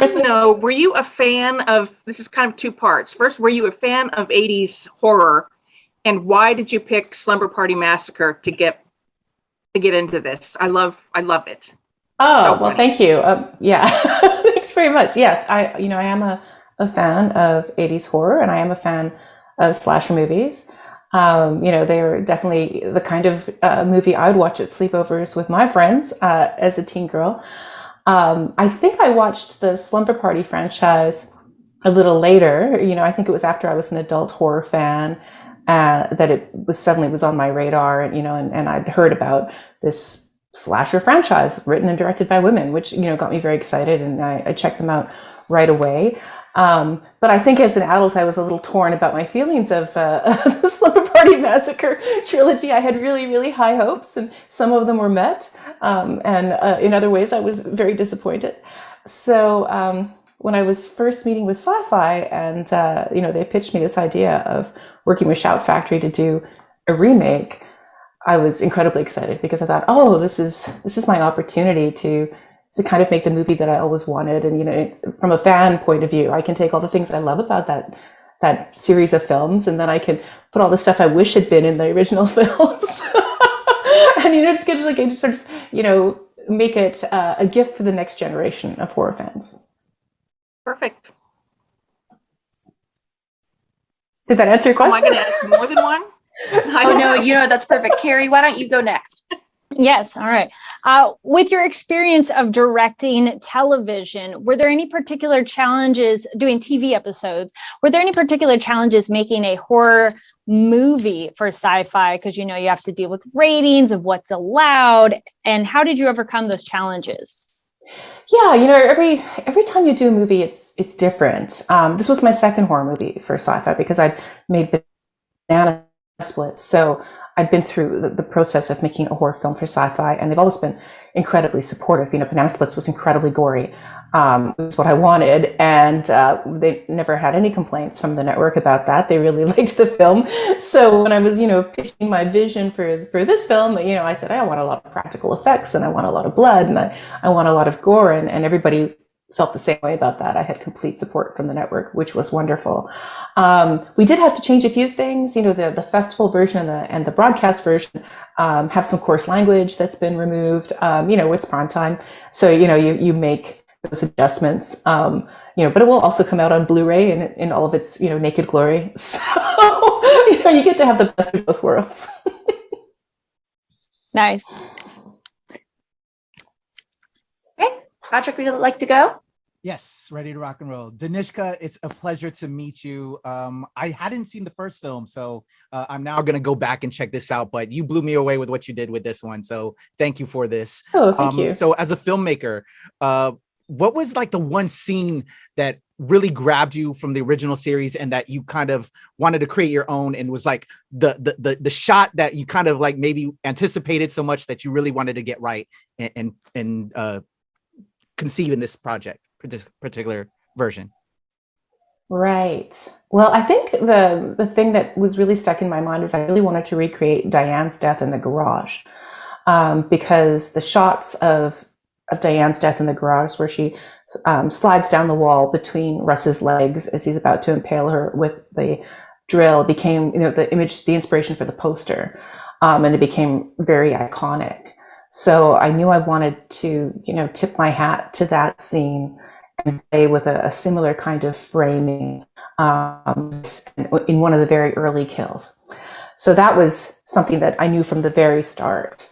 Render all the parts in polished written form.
have Chris? to know, were you a fan of, this is kind of two parts. First, were you a fan of 80s horror? And why did you pick Slumber Party Massacre to get into this? I love it. Oh, well, thank you. Yeah, thanks very much. Yes, I am a fan of 80s horror, and I am a fan of slasher movies. They're definitely the kind of movie I would watch at sleepovers with my friends as a teen girl. I think I watched the Slumber Party franchise a little later. I think it was after I was an adult horror fan that it was on my radar, and I'd heard about this slasher franchise written and directed by women, which got me very excited, and I checked them out right away. But I think as an adult, I was a little torn about my feelings of the Slumber Party Massacre trilogy. I had really, really high hopes, and some of them were met, and in other ways, I was very disappointed. So when I was first meeting with Sci-Fi, and they pitched me this idea of working with Shout Factory to do a remake, I was incredibly excited because I thought, oh, this is my opportunity to kind of make the movie that I always wanted. And from a fan point of view, I can take all the things I love about that series of films, and then I can put all the stuff I wish had been in the original films, and just get to sort of make it a gift for the next generation of horror fans. Perfect. Did that answer your question? Am I going to ask more than one? Oh, no, that's perfect. Carrie, why don't you go next? Yes. All right. With your experience of directing television, were there any particular challenges doing TV episodes? Were there any particular challenges making a horror movie for Sci-Fi? Because, you have to deal with ratings of what's allowed. And how did you overcome those challenges? Yeah, every time you do a movie, it's different. This was my second horror movie for Sci-Fi because I'd made Banana Splits. So I'd been through the process of making a horror film for Sci-Fi, and they've always been incredibly supportive. Banana Splits was incredibly gory. It was what I wanted, and they never had any complaints from the network about that. They really liked the film. So when I was, pitching my vision for this film, I said, I want a lot of practical effects, and I want a lot of blood, and I want a lot of gore, and everybody felt the same way about that. I had complete support from the network, which was wonderful. We did have to change a few things. The festival version and the broadcast version have some coarse language that's been removed. It's prime time, so you make those adjustments. But it will also come out on Blu-ray in all of its naked glory. So you get to have the best of both worlds. Nice. Okay, Patrick, would you like to go? Yes, ready to rock and roll. Danishka, it's a pleasure to meet you. I hadn't seen the first film, so I'm now going to go back and check this out, but you blew me away with what you did with this one, so thank you for this. Oh, thank you. So as a filmmaker, what was like the one scene that really grabbed you from the original series and that you kind of wanted to create your own, and was like the shot that you kind of like maybe anticipated so much that you really wanted to get right and conceive in this project, this particular version? Right. Well, I think the thing that was really stuck in my mind is I really wanted to recreate Diane's death in the garage, because the shots of Diane's death in the garage, where she slides down the wall between Russ's legs as he's about to impale her with the drill, became the image, the inspiration for the poster, and it became very iconic. So I knew I wanted to tip my hat to that scene and play with a similar kind of framing in one of the very early kills. So that was something that I knew from the very start.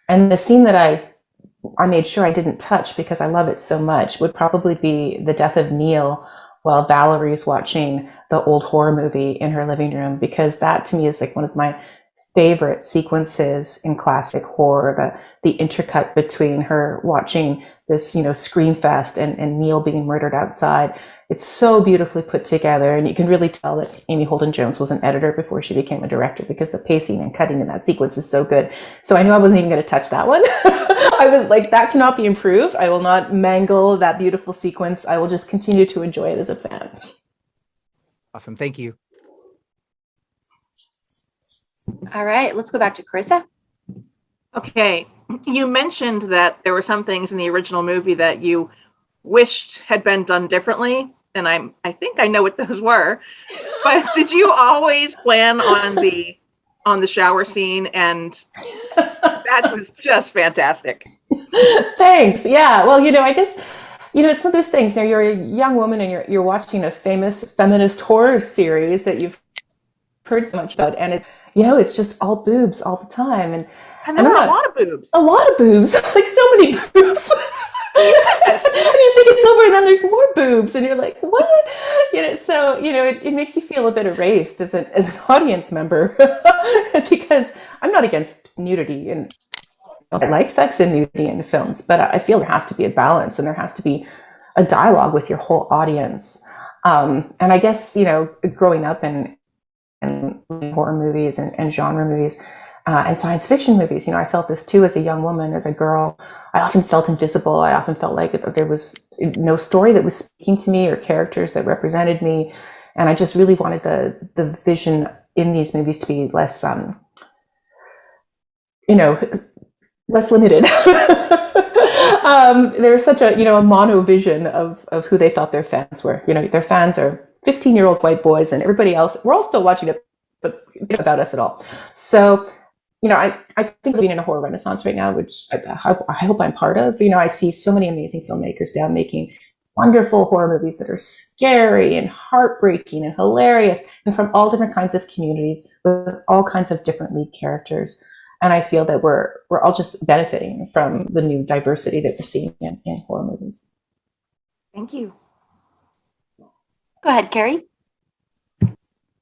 And the scene that I made sure I didn't touch because I love it so much would probably be the death of Neil while Valerie's watching the old horror movie in her living room, because that to me is like one of my favorite sequences in classic horror, the intercut between her watching this, scream fest and Neil being murdered outside. It's so beautifully put together, and you can really tell that Amy Holden Jones was an editor before she became a director, because the pacing and cutting in that sequence is so good. So I knew I wasn't even going to touch that one. I was like, that cannot be improved. I will not mangle that beautiful sequence. I will just continue to enjoy it as a fan. Awesome. Thank you. All right, let's go back to Carissa. Okay. You mentioned that there were some things in the original movie that you wished had been done differently? And I think I know what those were. But did you always plan on the shower scene? And that was just fantastic. Thanks. Yeah. Well, I guess, it's one of those things. You're a young woman and you're watching a famous feminist horror series that you've heard so much about, and it's just all boobs all the time. And there were a lot of boobs. A lot of boobs, like so many boobs. And you think it's over, and then there's more boobs, and you're like, what? So it makes you feel a bit erased as an audience member, because I'm not against nudity, and I like sex and nudity in films, but I feel there has to be a balance, and there has to be a dialogue with your whole audience. And I guess growing up in horror movies and genre movies. And science fiction movies, I felt this too as a young woman, as a girl. I often felt invisible. I often felt like there was no story that was speaking to me or characters that represented me. And I just really wanted the vision in these movies to be less, less limited. There was such a mono vision of who they thought their fans were. Their fans are 15-year-old white boys, and everybody else, we're all still watching it, but it's about us at all. So, I think we're living in a horror renaissance right now, which I hope I'm part of. I see so many amazing filmmakers now making wonderful horror movies that are scary and heartbreaking and hilarious, and from all different kinds of communities with all kinds of different lead characters. And I feel that we're all just benefiting from the new diversity that we're seeing in horror movies. Thank you. Go ahead, Carrie.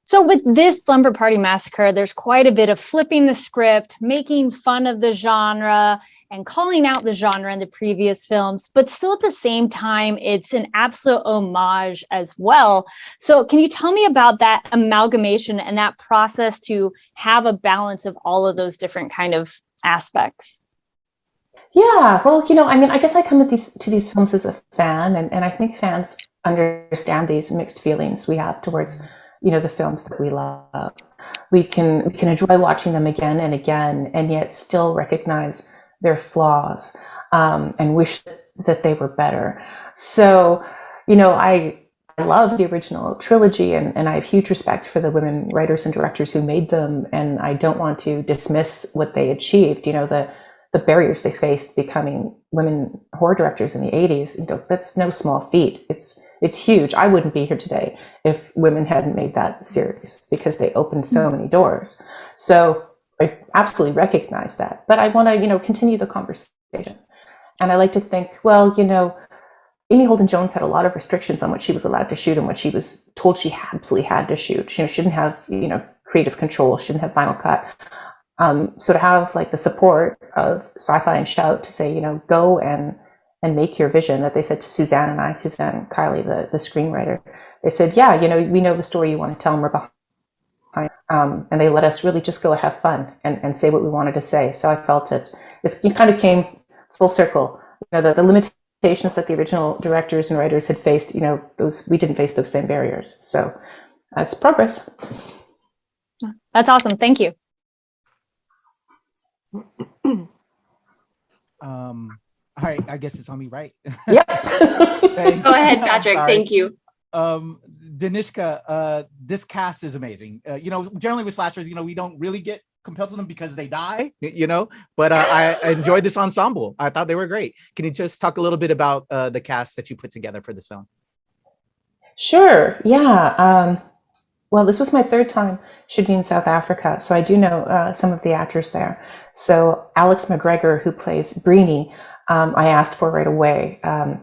So with this Slumber Party Massacre, there's quite a bit of flipping the script, making fun of the genre, and calling out the genre in the previous films, but still at the same time, it's an absolute homage as well. So can you tell me about that amalgamation and that process to have a balance of all of those different kind of aspects? Yeah, well, I guess I come to these films as a fan, and I think fans understand these mixed feelings we have towards the films that we love. We can enjoy watching them again and again, and yet still recognize their flaws, and wish that they were better. So, I love the original trilogy, and I have huge respect for the women writers and directors who made them, and I don't want to dismiss what they achieved. The barriers they faced becoming women horror directors in the 80s, that's no small feat. It's huge. I wouldn't be here today if women hadn't made that series, because they opened so many doors. So I absolutely recognize that, but I want to, continue the conversation. And I like to think, well, Amy Holden-Jones had a lot of restrictions on what she was allowed to shoot and what she was told she absolutely had to shoot. She shouldn't have, creative control, shouldn't have final cut. So to have the support of Sci-Fi and Shout to say, go and make your vision, that they said to Suzanne Kiley, the screenwriter, they said, yeah, we know the story you want to tell, and we're behind. And they let us really just go have fun and say what we wanted to say. So I felt it kind of came full circle. The limitations that the original directors and writers had faced, we didn't face those same barriers. So that's progress. That's awesome. Thank you. All right, I guess it's on me, right? Yep. Go ahead, Patrick. Thank you. Danishka, this cast is amazing. Generally with slashers, we don't really get compelled to them because they die, but I enjoyed this ensemble. I thought they were great. Can you just talk a little bit about the cast that you put together for this film? Sure. Yeah. Well, this was my third time shooting in South Africa, so I do know some of the actors there. So Alex McGregor, who plays Breenie, I asked for right away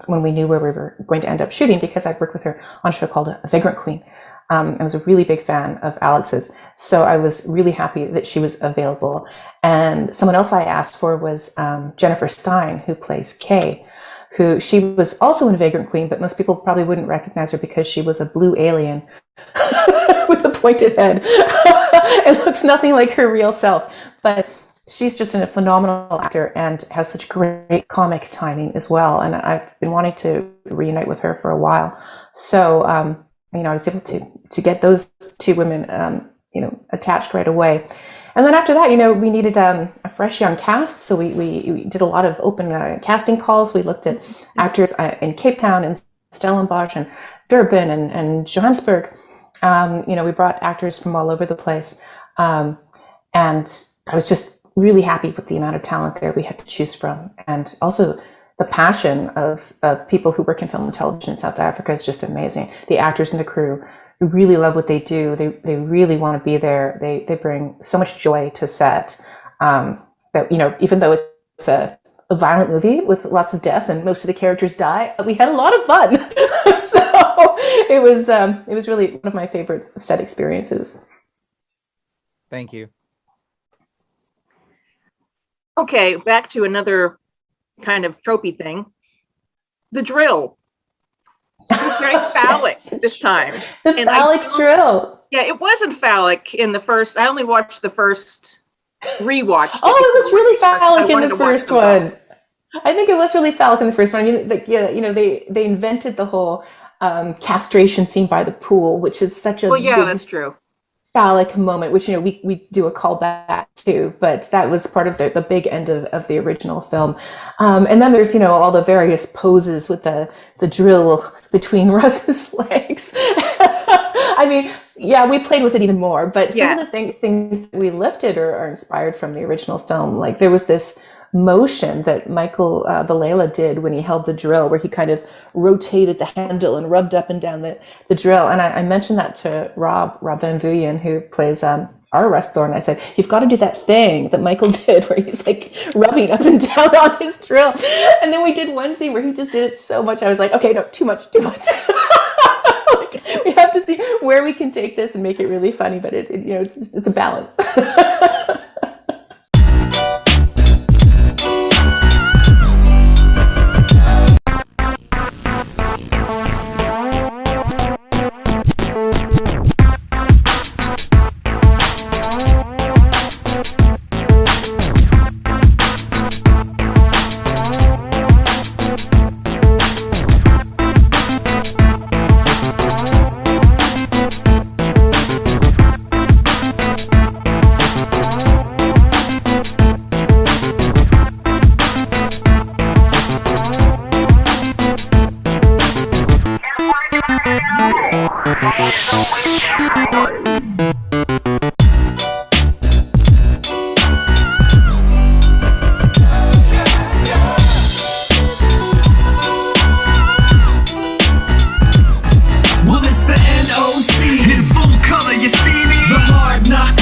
when we knew where we were going to end up shooting, because I've worked with her on a show called Vagrant Queen. I was a really big fan of Alex's, so I was really happy that she was available. And someone else I asked for was Jennifer Stein, who plays Kay, who she was also in Vagrant Queen, but most people probably wouldn't recognize her because she was a blue alien with a pointed head. It looks nothing like her real self, but she's just a phenomenal actor and has such great comic timing as well. And I've been wanting to reunite with her for a while. So, I was able to get those two women, attached right away. And then after that, we needed a fresh young cast. So we did a lot of open casting calls. We looked at actors in Cape Town and Stellenbosch and Durban and Johannesburg. We brought actors from all over the place. And I was just really happy with the amount of talent there we had to choose from. And also the passion of people who work in film and television in South Africa is just amazing. The actors and the crew who really love what they do. They really want to be there. They bring so much joy to set that, even though it's a violent movie with lots of death and most of the characters die, we had a lot of fun. So it was really one of my favorite set experiences. Thank you. Okay, back to another kind of tropey thing. The drill. It was very phallic this time. The phallic drill. Yeah, it wasn't phallic in the first. I only watched the first rewatch. Oh, it was really phallic in the first one. I think it was really phallic in the first one. They invented the whole castration scene by the pool, which is such a that's true. Phallic moment, which we do a callback to, but that was part of the big end of the original film. And then there's all the various poses with the drill between Russ's legs. I mean, we played with it even more, but some of the things that we lifted are inspired from the original film. Like there was this motion that Michael Villela did when he held the drill, where he kind of rotated the handle and rubbed up and down the drill. And I mentioned that to Rob Van Vuyen, who plays our Russ Thorne. I said, you've got to do that thing that Michael did where he's like rubbing up and down on his drill. And then we did one scene where he just did it so much. I was like, okay, no, too much. We have to see where we can take this and make it really funny, but it's a balance. Well, it's the NOC in full color, you see me? The hard knock